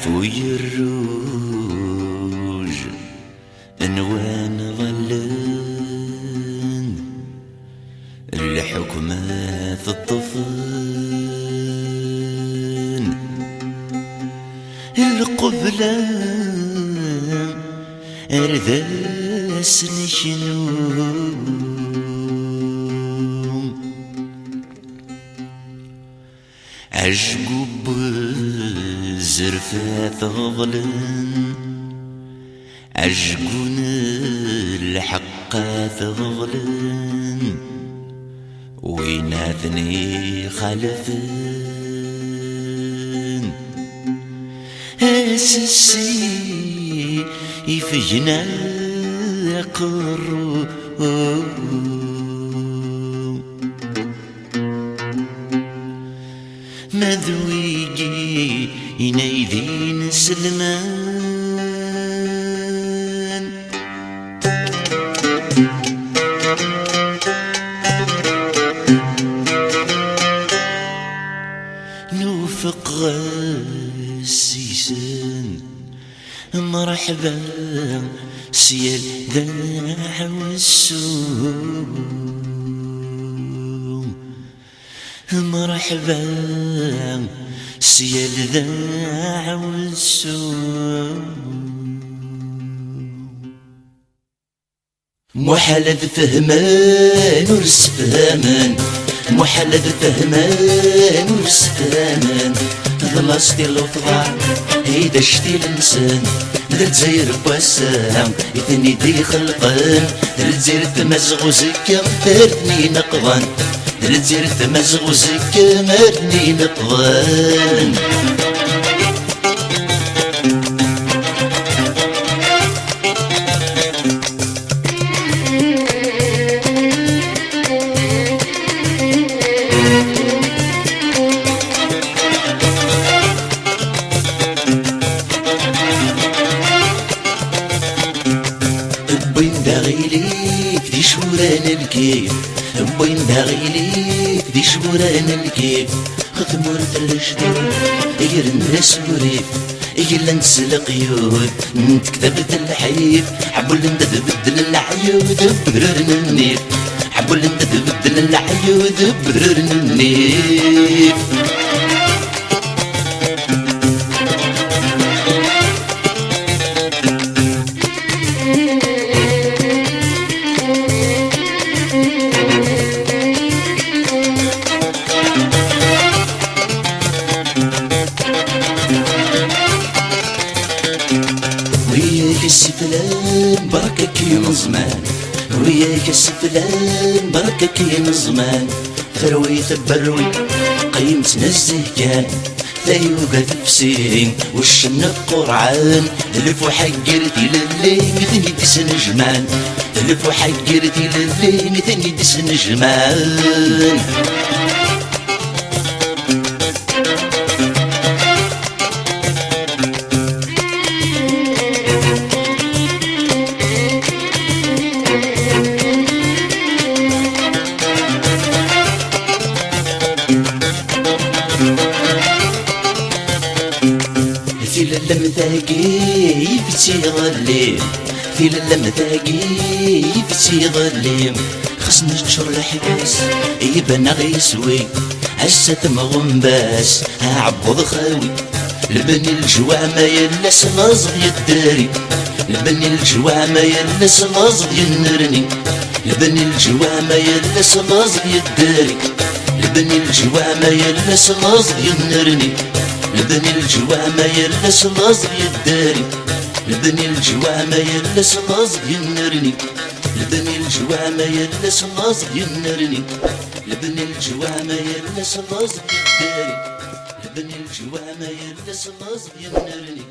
فوي الروج انوان ظلن الحكمات الطفن القبلة ارداس نشنو عجقب الزرفات غضلن عجقون الحقات غضلن ويناثني خلفن اسسي يفجنا قرو مذويجي ينايدين سلمان نوفق غسيسان مرحبا سيال ذا والسوم مرحبا سيال ذا والسوم محال فهمان ورس فهمان محال فهمان ورس فهمان ظلستي الوفضاء هيدا شتي الانسان درت زير بواسام يثني دي خلقان درت زير تمزغ وزكا مرتني نقضان درت زير تمزغ وزكا مرتني نقضان داغيليك دي شوران الكيف بوين داغيليك دي شوران الكيف خدمور الجدود يقر الناس وريف يقر نسل قيود كتبت الحيف حبوا لنا تبدل العيود بررنا النيف حبوا لنا تبدل العيود بررنا النيف وياك السفلان بركك يا زمان وياك السفلان بركك يا زمان ثروي ثبروي قيمتنا الزهكان ثيوقة تفسين والشن القرعان تلف وحقرتي للي مثني دسن جمان تلف وحقرتي للي مثني دسن جمان في للم ثاقي يفتي غليم في للم ثاقي يفتي غليم خصني نشر الحباس يبنى غيسوي هسه مغنباس عبض خاوي لبني الجوع ما يلس ناصغ يداري لبني الجوع ما يلس ناصغ ينرني لبني الجوع ما يلس ناصغ يداري لبني الجوع ما يلس ناصغ ينرني لبني الجوع ما يلس ناصغ يداري لبني الجوع ما يلس ناصغ ينرني لبني الجوع ما يلس ناصغ ينرني لبني الجوع ما يلس ناصغ يداري لبني الجوع ما يلس ناصغ ينرني